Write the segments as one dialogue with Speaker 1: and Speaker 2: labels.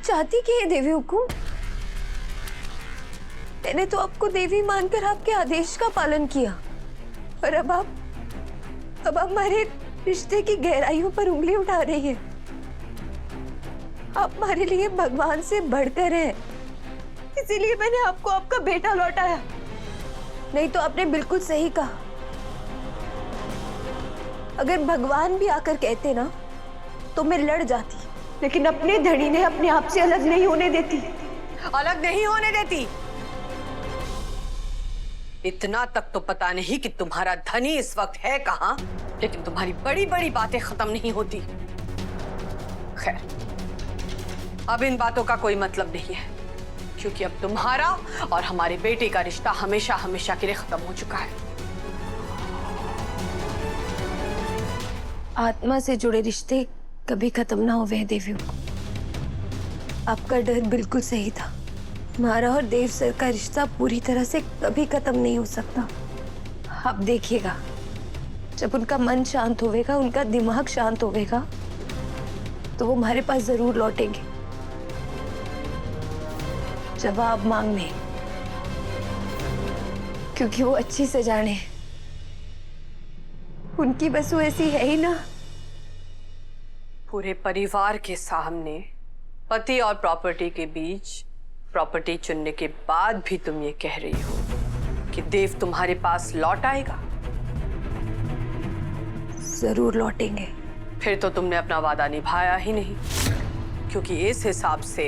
Speaker 1: चाहती क्या है देवी हुकुम? मैंने तो आपको देवी मानकर आपके आदेश का पालन किया, और अब आप हमारे रिश्ते की गहराइयों पर उंगली उठा रही है। आप हमारे लिए भगवान से बढ़कर हैं, इसीलिए मैंने आपको आपका बेटा लौटाया। नहीं तो आपने बिल्कुल सही कहा, अगर भगवान भी आकर कहते ना तो मैं लड़ जाती, लेकिन अपने धनी ने अपने आप से अलग नहीं होने देती।
Speaker 2: अलग नहीं होने देती। इतना तक तो पता नहीं कि तुम्हारा धनी इस वक्त है कहां, लेकिन तुम्हारी बड़ी बड़ी बातें खत्म नहीं होती। खैर, अब इन बातों का कोई मतलब नहीं है, क्योंकि अब तुम्हारा और हमारे बेटे का रिश्ता हमेशा हमेशा के लिए खत्म हो चुका है।
Speaker 1: आत्मा से जुड़े रिश्ते कभी खत्म ना हुए देवी को। आपका डर बिल्कुल सही था। हमारा और देव सर का रिश्ता पूरी तरह से कभी खत्म नहीं हो सकता। आप देखिएगा, जब उनका मन शांत होवेगा, उनका दिमाग शांत होवेगा, तो वो हमारे पास जरूर लौटेंगे जवाब मांगने, क्योंकि वो अच्छी से जाने उनकी बस वो ऐसी है ही ना।
Speaker 2: पूरे परिवार के सामने पति और प्रॉपर्टी के बीच प्रॉपर्टी चुनने के बाद भी तुम ये कह रही हो कि देव तुम्हारे पास लौट आएगा?
Speaker 1: जरूर लौटेंगे।
Speaker 2: फिर तो तुमने अपना वादा निभाया ही नहीं, क्योंकि इस हिसाब से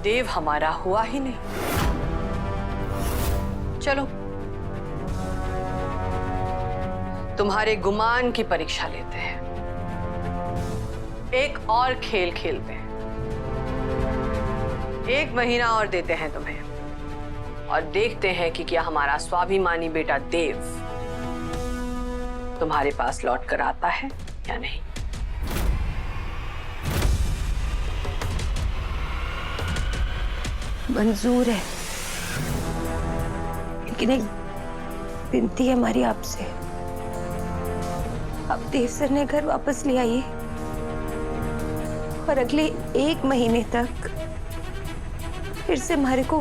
Speaker 2: देव हमारा हुआ ही नहीं। चलो, तुम्हारे गुमान की परीक्षा लेते हैं। एक और खेल खेलते हैं। 1 महीना और देते हैं तुम्हें, और देखते हैं कि क्या हमारा स्वाभिमानी बेटा देव तुम्हारे पास लौट कर आता है या नहीं।
Speaker 1: मंजूर है, लेकिन एक विनती है हमारी आपसे। आप देव सर ने घर वापस ले आइए, और अगले 1 महीने तक फिर से हमारे को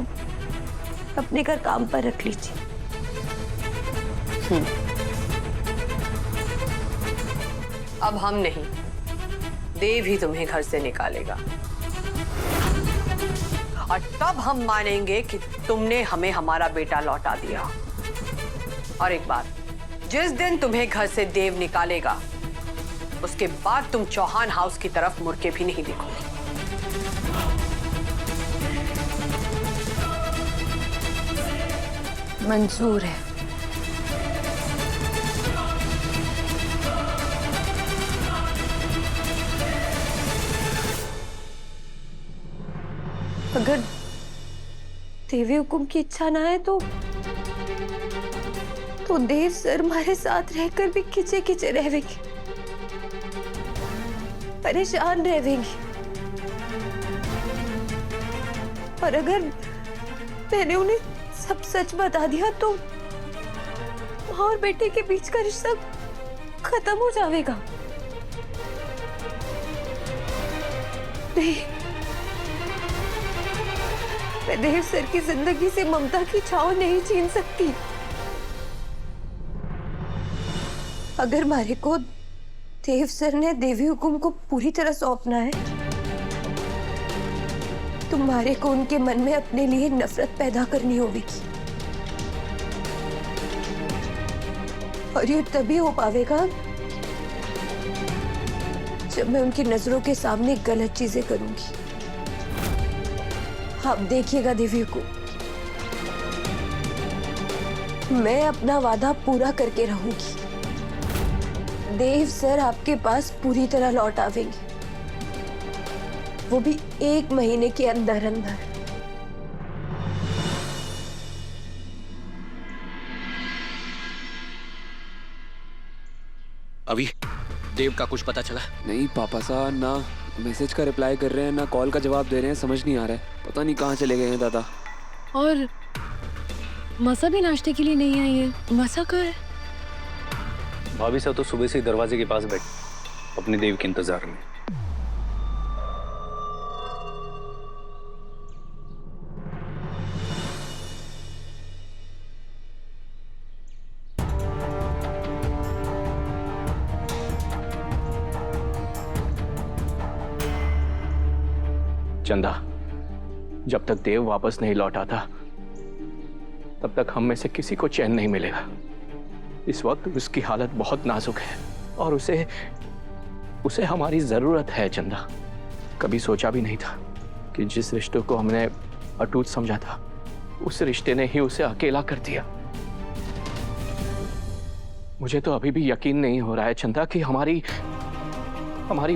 Speaker 1: अपने घर काम पर रख लीजिए।
Speaker 2: अब हम नहीं, देव ही तुम्हें घर से निकालेगा, और तब हम मानेंगे कि तुमने हमें हमारा बेटा लौटा दिया। और एक बात, जिस दिन तुम्हें घर से देव निकालेगा, उसके बाद तुम चौहान हाउस की तरफ मुड़ के भी नहीं देखोगे।
Speaker 1: मंजूर है। अगर देवी हुकुम की इच्छा ना है तो देव सर हमारे साथ रहकर भी खिंचे खिंचे रहेंगे, परेशान रहेंगे। और अगर मैंने उन्हें सब सच बता दिया तो माँ और बेटे के बीच का रिश्ता खत्म हो जाएगा। नहीं, मैं देव सर की जिंदगी से ममता की छाव नहीं छीन सकती। अगर हमारे को देव सर ने देवी हुकुम को पूरी तरह सौंपना है, तो हमारे को उनके मन में अपने लिए नफरत पैदा करनी होगी, और ये तभी हो पाएगा जब मैं उनकी नजरों के सामने गलत चीजें करूंगी। आप देखिएगा देवी हुकुम, मैं अपना वादा पूरा करके रहूंगी। देव सर आपके पास पूरी तरह लौट आवेंगे, वो भी 1 महीने के अंदर अंदर।
Speaker 3: अभी देव का कुछ पता चला?
Speaker 4: नहीं पापा साहब, ना मैसेज का रिप्लाई कर रहे हैं, ना कॉल का जवाब दे रहे हैं। समझ नहीं आ रहा है, पता नहीं कहाँ चले गए हैं दादा।
Speaker 5: और मसा भी नाश्ते के लिए नहीं आई है। मसा कहाँ है?
Speaker 6: भाभी साहब तो सुबह से ही दरवाजे के पास बैठे अपने देव के इंतजार में। चंदा, जब तक देव वापस नहीं लौट आता तब तक हम में से किसी को चैन नहीं मिलेगा। इस वक्त उसकी हालत बहुत नाजुक है और उसे हमारी जरूरत है चंदा। कभी सोचा भी नहीं था कि जिस रिश्ते को हमने अटूट समझा था उस रिश्ते ने ही उसे अकेला कर दिया। मुझे तो अभी भी यकीन नहीं हो रहा है चंदा कि हमारी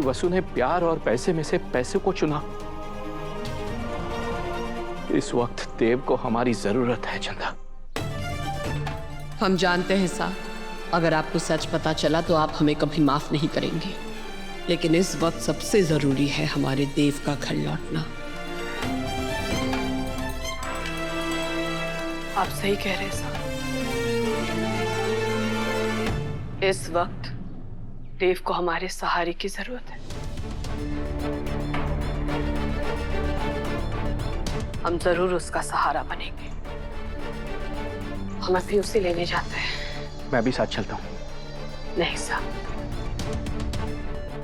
Speaker 6: वसु ने प्यार और पैसे में से पैसे को चुना। इस वक्त देव को हमारी जरूरत है चंदा।
Speaker 7: हम जानते हैं साहब, अगर आपको सच पता चला तो आप हमें कभी माफ नहीं करेंगे, लेकिन इस वक्त सबसे जरूरी है हमारे देव का घर लौटना।
Speaker 2: आप सही कह रहे हैं साहब। इस वक्त देव को हमारे सहारे की जरूरत है। हम जरूर उसका सहारा बनेंगे। हम अभी उसे लेने जाते हैं।
Speaker 6: मैं भी साथ चलता हूँ।
Speaker 2: नहीं साहब,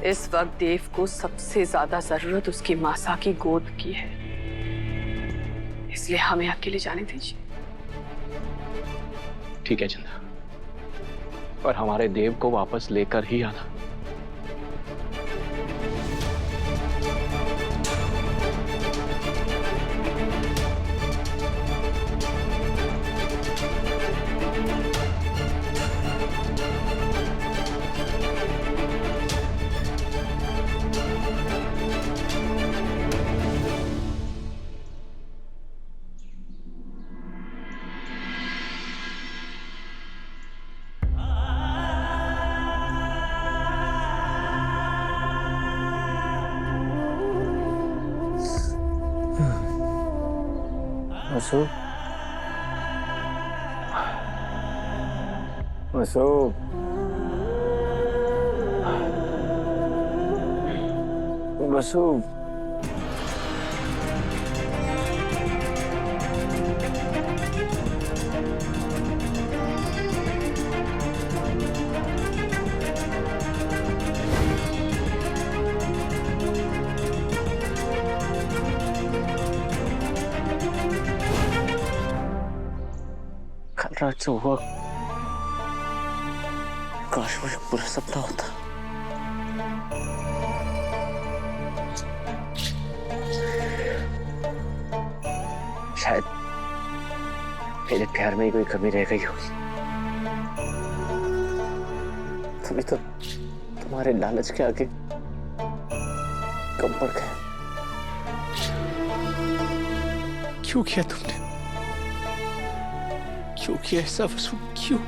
Speaker 2: इस वक्त देव को सबसे ज्यादा जरूरत उसकी मासा की गोद की है, इसलिए हमें अकेले जाने दीजिए।
Speaker 6: ठीक है चंदा, पर हमारे देव को वापस लेकर ही आना।
Speaker 8: वसु, वसु, वसु, रात से हुआ, काश वो एक पूरा सपना होता। शायद मेरे प्यार में ही कोई कमी रह गई होगी, तभी तो तुम्हारे लालच के आगे कम पड़ गए।
Speaker 6: क्यों किया तुमने? क्यों किया ऐसा वसु? क्यों?